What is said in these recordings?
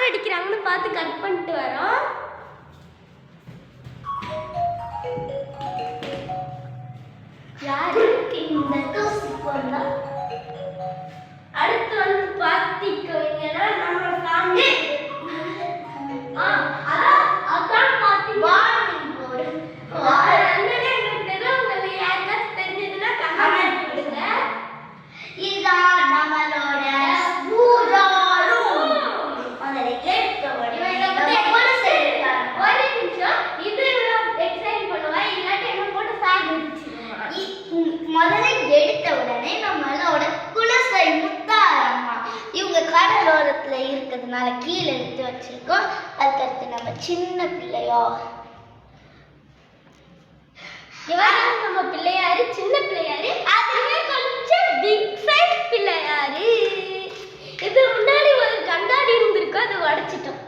யார் அடிக்கிறாங்கன்னு பார்த்து கட் பண்ணிட்டு வரோம். யாருக்கு இந்த தூசி போடலாம். அடுத்து வந்து பார்த்திங்கன்னா நம்ம ஃபேமிலி அதான் பார்த்தி வார்னிங் போர்டு. என்னன்னு எனக்கு தெரியல. உங்களுக்கு யாருக்காச்சும் தெரிஞ்சதுன்னா கமெண்ட் பண்ணுங்க. இதான் நம்மளோட பூஜா ரூம். முதல்ல கேட்ட உடனே ஒரு நிமிஷம் இது எக்ஸைட் பண்ணுவா. இல்லாட்டி என்ன போட்டு ஃபேன் அடிச்சிருவாங்க. முதல்ல எடுத்த உடனே நம்மளோட குலசை முத்தாரம்மா இவங்க கடலோரத்துல இருக்கிறதுனால கீழே எடுத்து வச்சிருக்கோம். அதுக்கடுத்து நம்ம சின்ன பிள்ளையோ இவரும் நம்ம பிள்ளையாரு, சின்ன பிள்ளையாரு, அதுவே கொஞ்சம் பிக் சைஸ் பிள்ளையாரு. இது முன்னாடி ஒரு கண்ணாடி இருந்திருக்கோம், அதை உடைச்சிட்டோம்.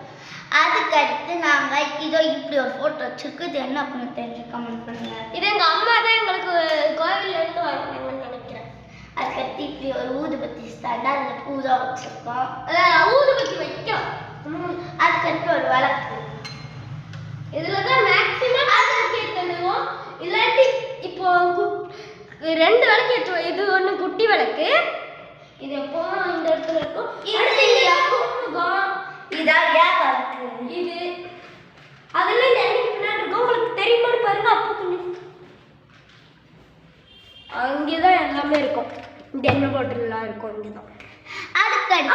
அதுக்கடுத்து நாங்க இதோ இப்படி ஒரு போட்டோ வச்சிருக்கோம். இது என்ன பண்ண தெரிஞ்சு கமெண்ட் பண்ணுங்க. இது எங்க அம்மா தான் எங்களுக்கு கோவில்ல இருந்து வாங்கினாங்கன்னு நினைக்கிறேன். அதுக்கடுத்து இப்படி ஒரு ஊதுபத்தி ஸ்டாண்ட், அதுல பூஜா வச்சிருக்கோம். ஊதுபத்தி வைக்கும். அதுக்கடுத்து ஒரு விளக்கு. இதுலதான் மேக்ஸிமம் விளக்கு ஏற்றுவோம். இல்லாட்டி இப்போ 2 விளக்கு ஏற்றுவோம். இது ஒன்று குட்டி விளக்கு. இது எப்போவும் இந்த இடத்துல இருக்கும். இதான் ஏன் விளக்கு. இது அதெல்லாம் இந்த எண்ணெய்க்கு பின்னாடி இருக்கும். உங்களுக்கு தெரியுமான்னு பாருங்க. அப்போ அங்கேதான் எல்லாமே இருக்கும். இந்த எண்ணெய் பாட்டில்லாம் இருக்கும் இங்கேதான். அதுக்கடுத்து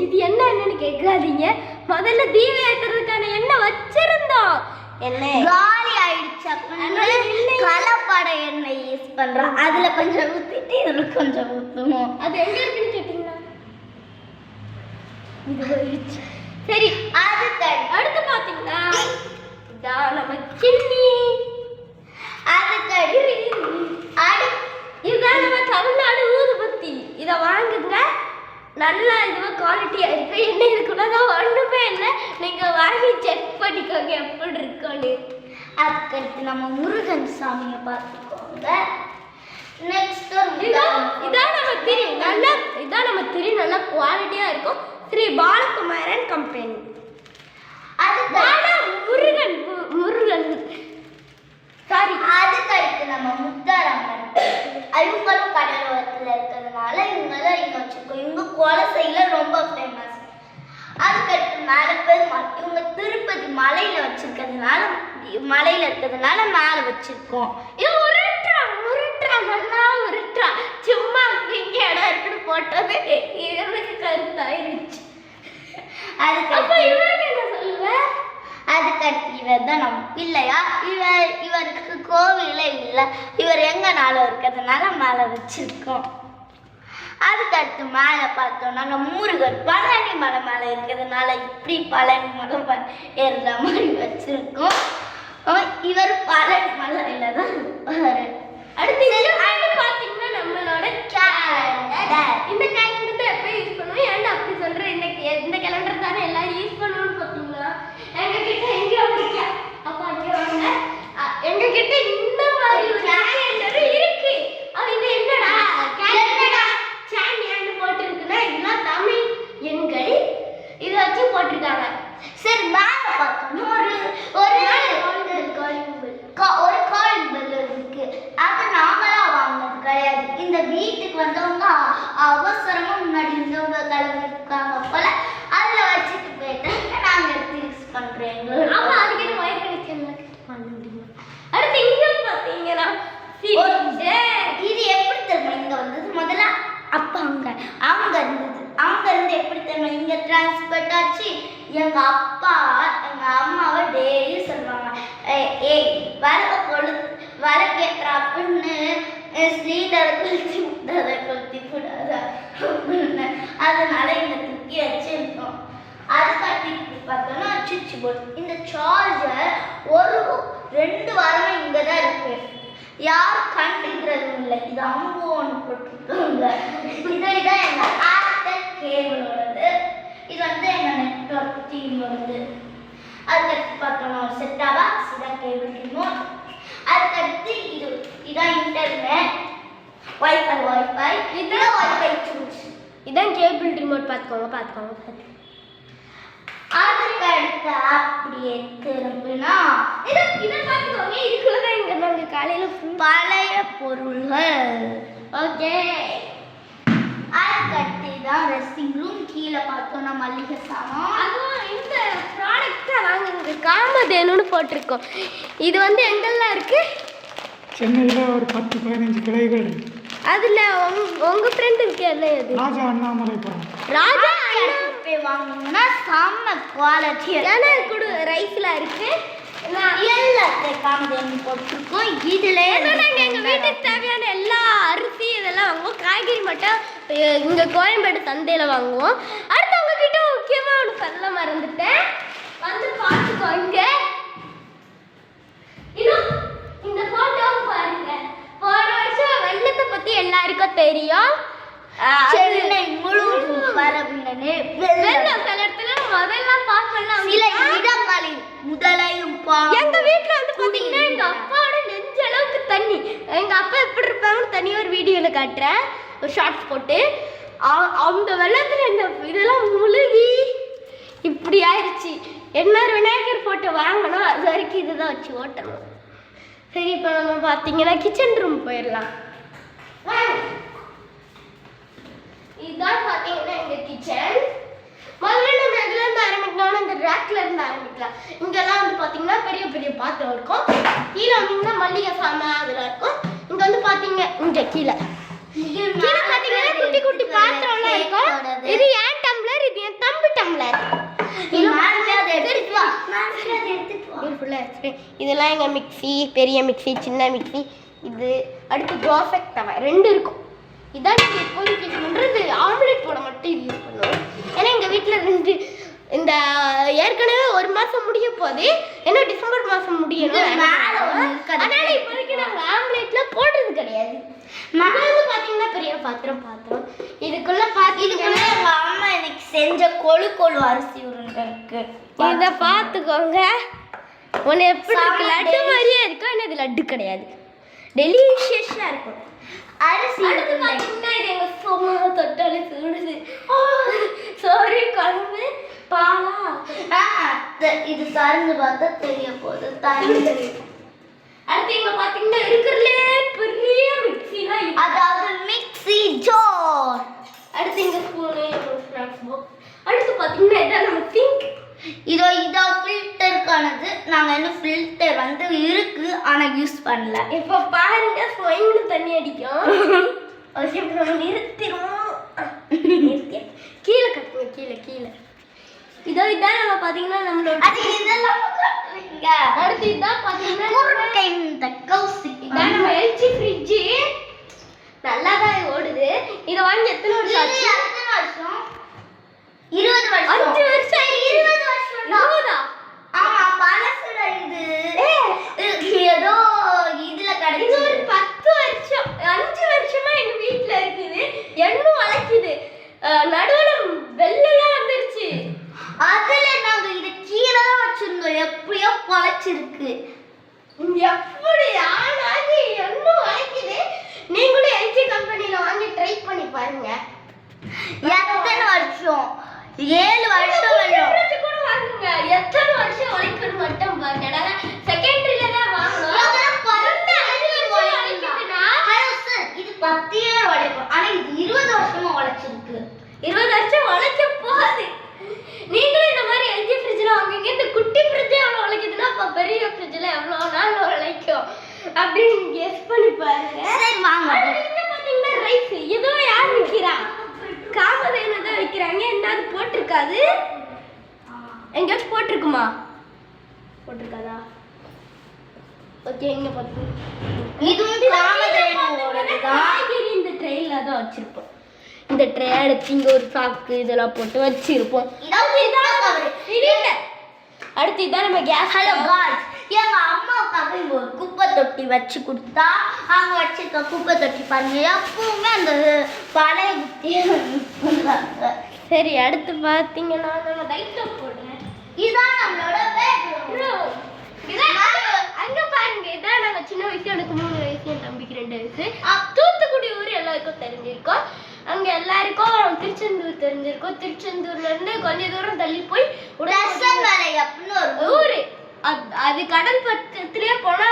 இது என்னன்னு கேட்காதீங்க. முதல்ல தீபம் ஏற்றுறதுக்கான எண்ணெய் வச்சிருந்தோம். எண்ணெய் காலி ஆயிடுச்சு. கலப்பட எண்ணெய் யூஸ் பண்றோம். அதுல கொஞ்சம் ஊத்திட்டு இதுல கொஞ்சம் ஊத்துவோம். அது எங்க இருக்குன்னு கேட்டீங்களா? இது போயிடுச்சு. சரி, அடுத்து பாத்தீங்கன்னா இதான் நம்ம சின்னி. இதுதான் நம்ம தமிழ்நாடு ஊதுபத்தி. இதை வாங்குங்க. நல்லா இதுவாக குவாலிட்டியாக இருக்கு. என்ன இதுக்குள்ளதான் ஒன்றுமே இல்லை. நீங்கள் வாங்கி செக் பண்ணிக்கோங்க எப்படி இருக்குன்னு. அதுக்கடுத்து நம்ம முருகன் சாமியை பார்த்துக்கோங்க. நெக்ஸ்ட் இதான் நம்ம திரி. நல்லா குவாலிட்டியாக இருக்கும். ஸ்ரீ பாலகுமாரன் கம்பெனி. முருகன் சாரி. அதுக்கடுத்து நம்ம முத்தாரம்மன். இவங்களும் கடலோரத்தில் இருக்கிறதுனால இவங்களும் இங்கே வச்சுருக்கோம். இவங்க குலசையில் ரொம்ப ஃபேமஸ். அதுக்கடுத்து மேலே பெருமாள். இவங்க திருப்பதி மலையில் வச்சுருக்கிறதுனால மேலே வச்சுருக்கோம். இது உருட்டுறா நல்லா உருட்டுறா. சும்மா இங்கே இடம் இருக்குன்னு போட்டது இவருக்கு கருத்தாயிருச்சு. அதுக்கடுத்து இவருக்கு என்ன சொல்லுவேன். அதுக்கடுத்து இவர் தான் நம்ம பிள்ளையா. இவருக்கு கோவிலே இல்லை. இவர் எங்கனாலும் இருக்கிறதுனால மேலே வச்சிருக்கோம். அதுக்கடுத்து மேலே பார்த்தோம்னா நம்ம முருகன் பழனி மலை மேலே இருக்கிறதுனால இப்படி பழனி மலை ஏறுற மாதிரி வச்சிருக்கோம். இவர் பழனி மலையில தான் இருப்பாரு. அடுத்து பார்த்தீங்கன்னா நம்மளோட கேலண்டர். இந்த கேலண்டர் தான் எப்போ யூஸ் பண்ணுவோம். ஏன்டா அப்படி சொல்கிறேன். இந்த கேலண்டர் தானே எல்லாரும் யூஸ் பண்ணுவோம்னு பார்த்தீங்களா? எங்ககிட்ட எங்கேயோ இருக்கா. அப்போ அங்கே வாங்க. எங்ககிட்ட இந்த மாதிரி ஒரு கேலண்டர் இருக்கு. இது என்னடா கேலண்டரா சாமியான்னு போட்டுருக்குன்னா இதெல்லாம் தமிழ் எண்கள் இதை வச்சு போட்டிருக்காங்க. சரி, மேலே பார்த்தோம்னா ஒரு காலிங் பெல் இருக்கு. அது நாங்களா வாங்கினது கிடையாது. இந்த வீட்டுக்கு வந்தவங்க அவசரமா முன்னாடி இருந்தவங்க கிளம்பிருக்காங்க போல. அதில் வச்சுட்டு போயிட்டாங்க. நாங்கள் எடுத்து யூஸ் பண்றோம். ஆமா, அதுக்கிட்ட வயர் கனெக்ஷன் பண்ண முடியும். அடுத்து இங்க பார்த்தீங்கன்னா இது எப்படி தெரியுமா இங்க வந்தது. முதல்ல அப்பா அவங்க இருந்து எப்படி தெரியுமா இங்க டிரான்ஸ்போர்ட் ஆச்சு. எங்க அப்பா எங்க அம்மாவை டெய்லி சொல்லுவாங்க, ஏய் வரக்கேற்றாப்புன்னு ஸ்ரீதரை கொளுத்தி விடாத அப்படின்னு. அதனால இங்க தூக்கி வச்சிருக்கோம். அது கட்டி பார்த்தோம்னா சுவிட்ச் போர்டு. இந்த சார்ஜர் ஒரு 2 வாரமா இங்கே தான் இருக்கு. யாரும் கண்டுக்கிறதும் இல்லை. இது அம்பு ஒன்று போட்டுருக்காங்க. இதான் எங்கள் ஏர்டெல் கேபிளோடது. இது வந்து எங்கள் நெட்வொர்க் டிவியோடது. அதுக்கடுத்து பார்த்தோம்னா ஒரு செட்டாக பாக்ஸ். இதான் கேபிள் ரிமோட். அதுக்கடுத்து இதான் இன்டர்நெட் வைஃபை. இதான் வைஃபை சூஸ். இதான் கேபிள் ரிமோட். பார்த்துக்கோங்க. அதுக்கு அடுத்து அப்படியே திரும்பினா இதை பார்த்துக்கோங்க. இதுக்குள்ளதான் இங்க நாங்க காலையில பழைய பொருள்கள். ஓகே. அதுக்கடுத்து தான் ரெஸ்டிங் ரூம். கீழே பார்த்தோம்னா மல்லிகை சாமான். அதுவும் இந்த ப்ராடக்ட் நாங்கள் காமதேனுன்னு போட்டிருக்கோம். இது வந்து எங்கெல்லாம் இருக்கு? சென்னையில் ஒரு 10-15 கிளைகள் இருக்கு. அதில் உங்கள் ஃப்ரெண்டு இருக்கு என்ன? இது ராஜா அண்ணாமலைபுரம். ராஜா போய் வாங்கினீங்கன்னா செம்ம குவாலிட்டி. ஏன்னா கூட ரைஸ்லாம் இருக்கு. எல்லாத்தையும் காமதேனு போட்டிருக்கோம். இதில் நாங்கள் எங்கள் வீட்டுக்கு தேவையான எல்லா அரிசி இதெல்லாம் வாங்குவோம். காய்கறி மட்டும் இங்கே கோயம்பேடு சந்தையில் வாங்குவோம். அடுத்து உங்ககிட்ட முக்கியமாக ஒன்று சொல்ல மறந்துட்டேன். வந்து பார்த்துக்கோங்க. இந்த ஃபோட்டோவும் பாருங்க. போன வருஷம் வெள்ளத்தை பற்றி எல்லாருக்கும் தெரியும். சென்னை முழுவதும் பரவினே வெள்ளம் சில இடத்துல முதல்லாம் பார்க்கலாம். சில இடங்களில் முதலையும் எங்க வீட்டுல வந்து பாத்தீங்கன்னா எங்க அப்பாவோட நெஞ்ச அளவுக்கு தண்ணி. எங்க அப்பா எப்படி இருப்பாங்கன்னு தனி ஒரு வீடியோல காட்டுறேன், ஒரு ஷார்ட்ஸ் போட்டு. அந்த வெள்ளத்துல இந்த இதெல்லாம் முழுகி இப்படி ஆயிடுச்சு. எல்லாரும் விநாயகர் போட்டு வாங்கணும். அது வரைக்கும் இதுதான் வச்சு ஓட்டணும். சரி, இப்போ நம்ம பார்த்தீங்கன்னா கிச்சன் ரூம் போயிடலாம். இதுதான் பார்த்தீங்கன்னா எங்கள் கிச்சன். முதல்ல நம்ம எதுலேருந்து ஆரம்பிக்கலாம்னா இந்த ரேக்ல இருந்து ஆரம்பிக்கலாம். இங்கெல்லாம் வந்து பார்த்தீங்கன்னா பெரிய பெரிய பாத்திரம் இருக்கும். கீழே வந்தீங்கன்னா மல்லிகை சாமான் அதெல்லாம் இருக்கும். இங்கே வந்து பார்த்தீங்க இங்கே கீழே பார்த்தீங்கன்னா குட்டி குட்டி பாத்திரம்லாம் இருக்கும். இது என் டம்ளர், இது என் தம்பி டம்ளர். இதெல்லாம் எங்கள் மிக்சி, பெரிய மிக்சி, சின்ன மிக்சி. இது அடுத்து தோசை தவை 2 இருக்கும். இதான் நீங்கள் எப்போதும் யூஸ் பண்ணுறது. ஆம்லேட் போட மட்டும் இது யூஸ் பண்ணுவோம். ஏன்னா எங்கள் வீட்டில் 2 இந்த ஏற்கனவே 1 மாதம் முடிய போகுது. ஏன்னா டிசம்பர் மாதம் முடியணும். அதனால இப்போதைக்கு நாங்கள் ஆம்லேட்லாம் போடுறது கிடையாது. வந்து பார்த்தீங்கன்னா பெரிய பாத்திரம். இதுக்குள்ள பார்த்தீங்கன்னா எங்கள் அம்மா எனக்கு செஞ்ச கொழு அரிசி உருண்டை இருக்கு. இதை பார்த்துக்கோங்க. உன்னை எப்படி இருக்கு? லட்டு மாதிரியே இருக்கும். ஆனால் இது லட்டு கிடையாது. டெலிஷியஸாக இருக்கும். அரிசி அடுத்து பார்த்தீங்கன்னா இது எங்கள் சோமா தொட்டாலே சுடுது. சோறு குழம்பு பாலா. இது திறந்து பார்த்தா தெரிய போகுது. தண்ணி. அடுத்து இங்கே பார்த்தீங்கன்னா இருக்கிறதுலே பெரிய மிக்சினா அதாவது மிக்சி ஜார். அடுத்து இங்கே ஸ்பூனு, ஸ்நாக்ஸ் பாக்ஸ். அடுத்து பார்த்தீங்கன்னா இதான் நம்ம சிங்க். இதோ ஃபில்டருக்கானது. நாங்கள் இன்னும் ஃபில்டர் வந்து இருக்கு, ஆனால் யூஸ் பண்ணல. இப்போ பாருங்க, ஸ்வைன்னு தண்ணி அடிக்கும். நிறுத்திடும். கீழே கட்டுங்க, கீழே. இதான் நம்ம பார்த்தீங்கன்னா நம்மளோட அடுத்து இதான் பார்த்தீங்கன்னா இதான் நம்ம எல்ஜி ஃப்ரிட்ஜ். நல்லா தான் ஓடுது. இதை வாங்கி எத்தனை வருஷம் ஆச்சு? 20 வருஷம். 5 வருஷம். 20 வருஷம். 20ஆ? ஆமா, பழசுடா இது. ஏதோ இதுல கிடைச்சு ஒரு 10 வருஷம் 5 வருஷமா எங்க வீட்ல இருக்குது. எண்ணும் வளைக்குது. நடுவுல வெள்ளையா வந்துருச்சு. அதுல நாங்க இது கீழே தான் வச்சிருந்தோம். எப்படியோ பழச்சிருக்கு. எப்படி ஆனாது எண்ணும் வளைக்குது. நீங்களும் எல்ஜி கம்பெனில வாங்கி ட்ரை பண்ணி பாருங்க. எத்தனை வருஷம்? 7 வருஷம் வரும். கூட வாங்குங்க. எத்தனை வருஷம் வளைக்குது மட்டும் பாருங்க. நாங்க செகண்டரியில தான் வாங்குனோம். இது 10 year வளைக்கும். ஆனா இது 20 வருஷமா வளைச்சிருக்கு. 20 வருஷம் வளைக்க போகுது. நீங்களும் இந்த மாதிரி எல்ஜி ஃப்ரிட்ஜ்ல வாங்குங்க. இந்த குட்டி ஃப்ரிட்ஜ் எவ்வளவு வளைக்குதுன்னா அப்ப பெரிய ஃப்ரிட்ஜ்ல எவ்வளவு நாள் வளைக்கும் அப்படின்னு கெஸ் பண்ணி பாருங்க. சரி வாங்க. இங்க பாத்தீங்கன்னா ரைஸ் ஏதோ யார் விக்கிறா? காமதேனு தான் விக்கிறாங்க. என்னது போட்டிருக்காது? எங்கேயாச்சும் போட்டிருக்குமா? போட்டிருக்காதா? ஓகே, இங்க பாத்து. இதுவும் காமதேனுவோடது தான். காய்கறி இந்த ட்ரேல தான் வச்சிருப்போம். இந்த ட்ரே எடுத்து இங்க ஒரு சாக்கு இதெல்லாம் போட்டு வச்சிருப்போம். அடுத்து இதான் நம்ம கேஸ். ஹலோ காய்ஸ், எங்க அம்மாவுக்காக இங்க ஒரு குப்பை தொட்டி வச்சு கொடுத்தா அவங்க வச்சிருக்க குப்பை தொட்டி பாருங்க. எப்பவுமே அந்த பழைய குத்தியை யூஸ் பண்றாங்க. சரி, அடுத்து பாத்தீங்கன்னா நம்ம லைட் போடுறேன். இதான் நம்மளோட பெட்ரூம். அங்க பாருங்க, இதான் நாங்க சின்ன வயசு. எனக்கு 3 வயசு, என் தம்பிக்கு 2 வயசு. தூத்துக்குடி ஊர் எல்லாருக்கும் தெரிஞ்சிருக்கோம். அங்க எல்லாருக்கும் திருச்செந்தூர் தெரிஞ்சிருக்கும். திருச்செந்தூர்ல இருந்து கொஞ்ச தூரம் தள்ளி போய் அப்படின்னு ஒரு ஊரு. அது கடல் பக்கத்திலே போனா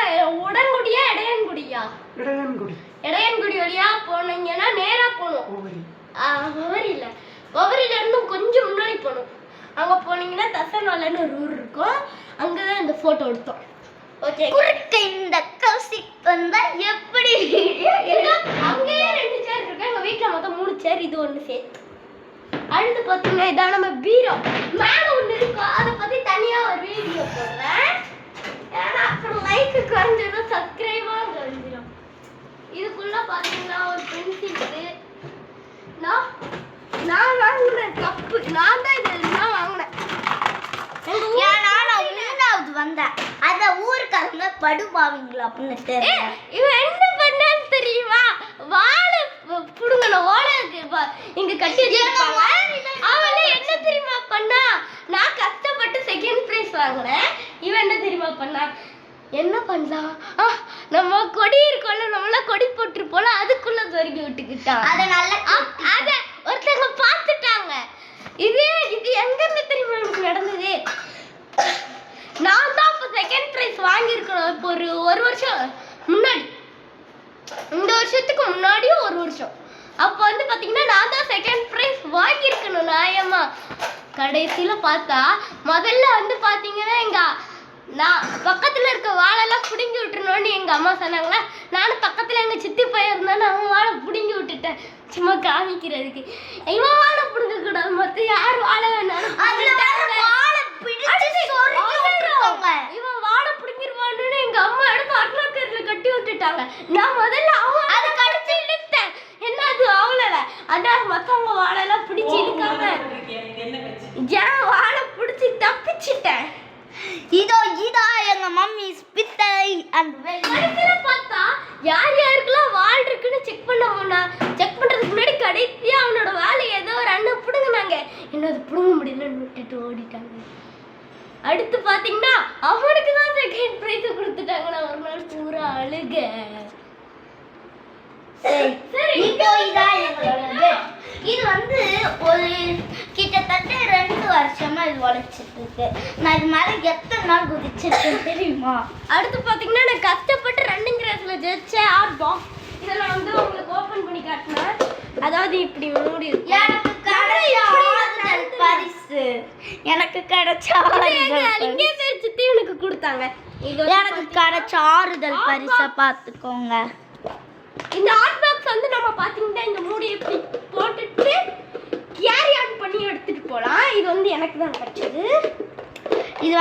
உடன்குடியா இடையன்குடியா? இடையன்குடி வழியா போனீங்கன்னா நேரா போகணும். ஒவரி இல்ல, ஒவரில இருந்து கொஞ்சம் முன்னாடி போகணும். அங்க போனீங்கன்னா தசனாலன்னு ஒரு ஊர் இருக்கும். அங்கதான் இந்த போட்டோ எடுத்தோம். ஓகே, குறுக்க இந்த கௌசிக் வந்தா எப்படி? அங்கேயே 2 சேர் இருக்கு. எங்க வீட்டுல மொத்தம் 3 சேர், இது ஒண்ணு சேர்த்து. அடுத்து பாத்தீங்கன்னா இதான் நம்ம பீரோ. மேல ஒண்ணு இருக்கும், அதை பத்தி தனியா ஒரு வீடியோ போடுறேன். ஏன்னா அப்புறம் லைக் குறைஞ்சதும் சப்ஸ்கிரைபும் குறைஞ்சிடும். இதுக்குள்ள பாத்தீங்கன்னா ஒரு பென்சில். நான் வாங்கின கப்பு, நான் தான் இதெல்லாம் வாங்கினேன். நான் 3வது வந்தேன். அத ஊருக்காரங்க படுபாவீங்களா அப்படின்னு தெரியல. இவன் என்ன பண்ணான்னு தெரியுமா? வாழை புடுங்கணும். ஓலை இங்க கட்டி வச்சிருப்பாங்க. அவன் என்ன தெரியுமா பண்ணா? நான் கஷ்டப்பட்டு செகண்ட் பிரைஸ் வாங்கினேன். இவன் என்ன தெரியுமா பண்ணா? என்ன பண்ணலாம், நம்ம கொடி இருக்கோம்ல, நம்மள கொடி போட்டுருப்போல, அதுக்குள்ள சொருகி விட்டுக்கிட்டான். அத ஒருத்தங்க பார்த்துட்டாங்க. இது எங்க இருந்து தெரியுமா எனக்கு நடந்தது? நான் தான் இப்போ செகண்ட் பிரைஸ் வாங்கியிருக்கணும். இப்போ ஒரு வருஷம் முன்னாடி, இந்த வருஷத்துக்கு முன்னாடியும் ஒரு வருஷம். அப்போ வந்து பார்த்தீங்கன்னா நான் தான் செகண்ட் ப்ரைஸ் வாங்கியிருக்கணும் நியாயமா. கடைசியில் பார்த்தா முதல்ல வந்து பார்த்தீங்கன்னா நான் பக்கத்தில் இருக்க வாழெல்லாம் பிடுங்கி விட்டுருணும்னு எங்கள் அம்மா சொன்னாங்களா. நானும் பக்கத்தில் எங்கள் சித்தி போயிருந்தேன்னு அவன் வாழை பிடுங்கி விட்டுட்டேன், சும்மா காமிக்கிறதுக்கு. இவன் வாழை பிடுங்கக்கூடாது, மற்ற யார் வாழை வேணாலும் இவன் வாழை பிடுங்கிருவான்னு எங்கள் அம்மா எடுத்து அட்லாக்கரில் கட்டி விட்டுட்டாங்க. நான் முதல்ல அவன் அதை கடிச்சு இழுத்தேன். என்ன அது அவ்வளோல, அதான் மற்றவங்க வாழெல்லாம் பிடிச்சி இழுக்காம ஏன் வாழை பிடிச்சி தப்பிச்சிட்டேன். இதோ எங்க மம்மி பித்தளை அந்த கடைசியில பார்த்தா யார் யாருக்கெல்லாம் வால் இருக்குன்னு செக் பண்றதுக்கு முன்னாடி கடைசியா அவனோட வாழை ஏதோ ஒரு அண்ணன் பிடுங்கினாங்க. என்னது பிடுங்க முடியலன்னு விட்டுட்டு ஓடிட்டாங்க. அடுத்து பாத்தீங்கன்னா அவனுக்கு தான் செகண்ட் பிரைஸ் கொடுத்துட்டாங்க. நான் ஒரு நாள் பூரா அழுக. சரி, இது வந்து ஒரு கிட்டத்தட்ட 2 வருஷமா இது உழைச்சிட்டு இருக்கு. நான் இது மேல எத்தனை நாள் குதிச்சிருக்கேன் தெரியுமா? அடுத்து பாத்தீங்கன்னா நான் கஷ்டப்பட்டு ரன்னிங் ரேஸ்ல ஜெயிச்ச ஆர்ட் பாக்ஸ். இதெல்லாம் வந்து உங்களுக்கு ஓபன் பண்ணி காட்டினேன். அதாவது இப்படி மூடி எனக்கு கிடைச்ச ஆறுதல் பரிசு. எனக்கு கிடைச்ச இங்கே சித்தி எனக்கு கொடுத்தாங்க. எனக்கு கிடைச்ச ஆறுதல் பரிசை பார்த்துக்கோங்க. இந்த ஆர்ட் பாக்ஸ் வந்து நம்ம பாத்தீங்கன்னா இந்த மூடி இப்படி போட்டுட்டு கேரி ஆன் பண்ணி எடுத்துட்டு போலாம். இது வந்து எனக்கு தான் கிடைச்சது. இது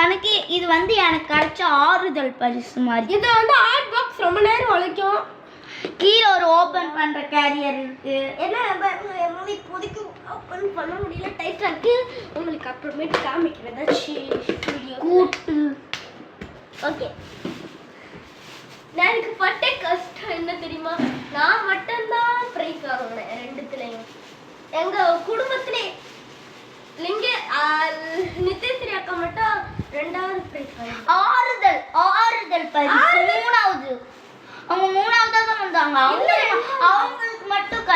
வந்து எனக்கு கிடைச்ச ஆறுதல் பரிசு மாதிரி. இது வந்து ஆர்ட் பாக்ஸ் ரொம்ப நேரம் உழைக்கும். கீழே ஒரு ஓபன் பண்ற கேரியர் இருக்கு. ஏன்னா என்னால இப்போதைக்கு ஓபன் பண்ண முடியல, டைட்டா இருக்கு. உங்களுக்கு அப்புறமேட்டு காமிக்கிறதா கூட்டு. ஓகே, எனக்கு பட்ட கஷ்டம் என்ன தெரியுமா? நான் மட்டும்தான் பிரைஸ் வாங்கினேன் 2த்துலயும். எங்க குடும்பத்திலே நித்யஸ்ரீ அக்கா மட்டும் 2வது பிரைஸ் வாங்கினாங்க. ஆறுதல் பரிசு 3வது. அவங்க 3வது தான் வந்தாங்க. அவங்களுக்கு மட்டும்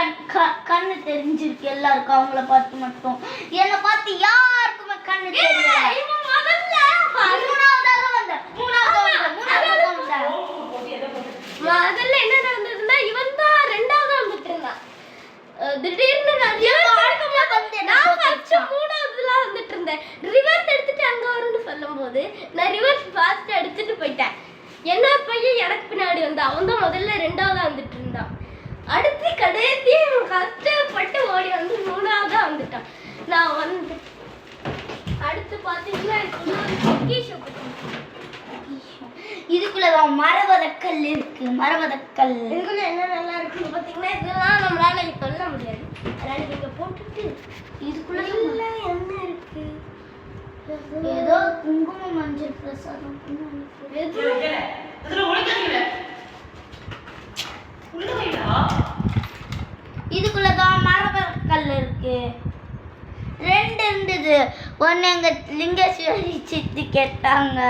கண்ணு தெரிஞ்சிருக்கு எல்லாருக்கும். அவங்கள பார்த்து மட்டும், என்னை பார்த்து யாருக்குமே கண்ணு தெரியல. முதல்ல என்ன நடந்ததுன்னா இவன் தான் 2வது வந்துட்டு இருந்தான். திடீர்னு நான் 3வதுல வந்துட்டு இருந்தேன். ரிவர்ஸ் எடுத்துட்டு அங்க வரும்னு சொல்லும் போது நான் ரிவர்ஸ் ஃபாஸ்ட் எடுத்துட்டு போயிட்டேன். என்ன பையன் எனக்கு பின்னாடி வந்து அவன் தான் முதல்ல 2வதா வந்துட்டு இருந்தான். அடுத்து கடைசி கஷ்டப்பட்டு ஓடி வந்து 3வதா வந்துட்டான். நான் வந்து அடுத்து பாத்தீங்கன்னா இதுக்குள்ளதான் மரவதக்கல் இருக்கு. மரவதக்கல் இதுக்குள்ள என்ன நல்லா இருக்குன்னு பாத்தீங்கன்னா இதெல்லாம் நம்மளால சொல்ல முடியாது. அதனால நீங்க போட்டுட்டு இதுக்குள்ள என்ன இருக்கு? ஏதோ குங்குமம் மஞ்சள் பிரசாதம். இதுக்குள்ளதான் மரவதக்கல் இருக்கு. 2 இருந்தது. ஒன்னு எங்க லிங்கேஸ்வரி சித்தி கேட்டாங்க.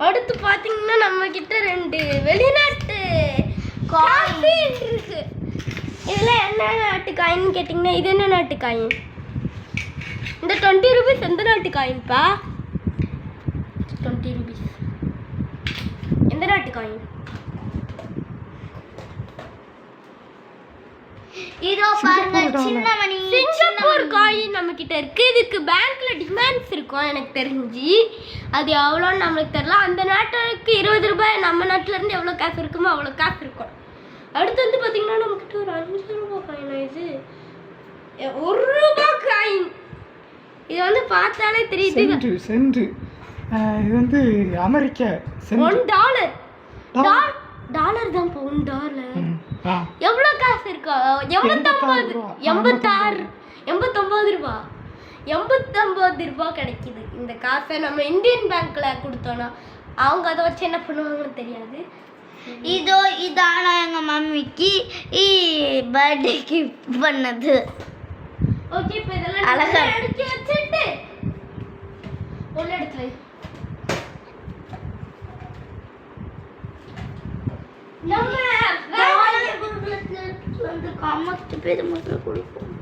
அடுத்து பாத்தீங்கன்னா நம்ம கிட்ட 2 வெளிநாட்டு காயின் இருக்கு. இதுல என்ன நாட்டு காயின்னு கேட்டிங்கன்னா இது என்ன நாட்டு காயின்? இந்த 20 rupees எந்த நாட்டு காயின்ப்பா? 20 rupees எந்த நாட்டு காயின்? இதோ பாருங்க சின்ன மணி சிங்கப்பூர் காயின் நம்ம கிட்ட இருக்கு. இதுக்கு பேங்க்ல டிமாண்ட்ஸ் இருக்கும் எனக்கு தெரிஞ்சு. அது எவ்வளோன்னு நம்மளுக்கு தெரியல. அந்த நாட்டுக்கு 20 ரூபாய், நம்ம நாட்டுல இருந்து எவ்வளோ காசு இருக்குமோ அவ்வளோ காசு இருக்கும். அடுத்து வந்து பார்த்தீங்கன்னா நம்மக்கிட்ட ஒரு 5 ரூபாய் காயின். இது 1 ரூபாய் காயின். இது வந்து பார்த்தாலே தெரியுது. சென்ட் இது வந்து அமெரிக்க $1 டாலர் தான். $1 எவ்வளோ காசு இருக்கா? 89 ரூபா 89 ரூபா கிடைக்குது. இந்த காசை நம்ம இந்தியன் பேங்க்ல கொடுத்தோம்னா அவங்க அதை வச்சு என்ன பண்ணுவாங்கன்னு தெரியாது. இதோ இதான எங்க மம்மிக்கு பர்த்டே கிஃப்ட் பண்ணது. ஓகே, இப்போ இதெல்லாம் அழகா எடுத்து வச்சுட்டு ஒன்று எடுத்து நம்ம வந்து காமஸ்ட் பேர் மட்டும் கொடுப்போம்.